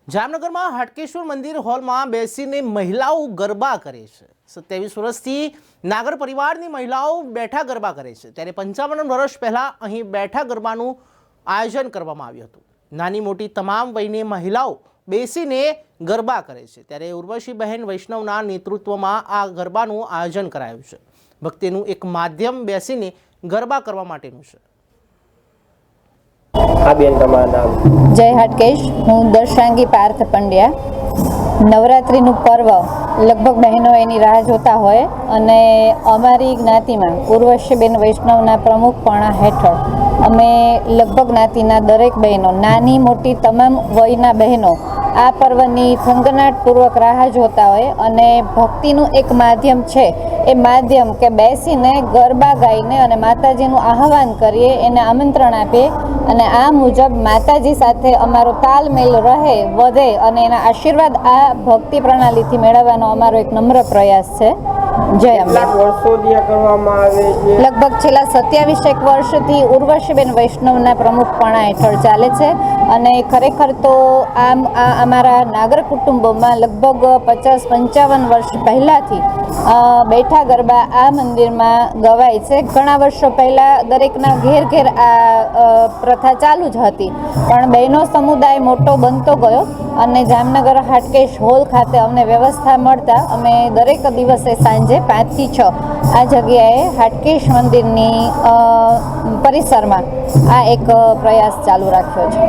જામનગરમાં હાટકેશ્વર મંદિર હોલમાં બેસીને મહિલાઓ ગરબા કરે છે। 27 વર્ષથી નાગર પરિવારની મહિલાઓ બેઠા ગરબા કરે છે, ત્યારે 55 વર્ષ પહેલા અહીં બેઠા ગરબાનું આયોજન કરવામાં આવ્યું હતું। નાની મોટી તમામ વયની મહિલાઓ બેસીને ગરબા કરે છે, ત્યારે ઉર્વશીબહેન વૈષ્ણવના નેતૃત્વમાં આ ગરબાનું આયોજન કરાયું છે। ભક્તિનું એક માધ્યમ બેસીને ગરબા કરવા માટેનું છે। जय हाटकेश, हूँ दर्शांगी पार्थ पंड्या। नवरात्रिनु पर्व लगभग बहनों एनी राह जोता होय अने अमारी ज्ञातिमां उर्वशीबेन वैष्णवना प्रमुखपणा हेठळ अमे लगभग ज्ञातिना दरेक बहनों नानी मोटी तमाम वयना बहनों आ पर्वनी थंगनाटपूर्वक राह जोता होय अने भक्तिनु एक माध्यम छे ए माध्यम के बेसीने गरबा गाईने अने माताजीनुं आह्वान करीए एने आमंत्रण आपीए अने आ मुजब माताजी साथे अमारो तालमेल रहे वधे अने एना आशीर्वाद आ भक्ति प्रणालीथी मेळवવાનો अमारो एक नम्र प्रयास छे। जय अंबे। लगभग छेल्ला 27 वर्षथी उर्वशीबेन वैष्णवना प्रमुखपणा हेठळ चाले छे अने खरेखर तो आ अमारा नागर कुटुंबोमां लगभग 50-55 वर्ष पहेलाथी बैठा गरबा आ मंदिरमां गवाय छे। घणा वर्षो पहेला दरेकना घेर घेर आ प्रथा चालू ज हती, पण बहनो समुदाय मोटो बनतो गयो अने जामनगर हाटकेश हॉल खाते अમને व्यवस्था मळता अमे दरेक दिवसे सांजे 5 થી 6 आ जग्याए हाटकेश मंदिरनी परिसरमां आ एक प्रयास चालू राख्यो छे।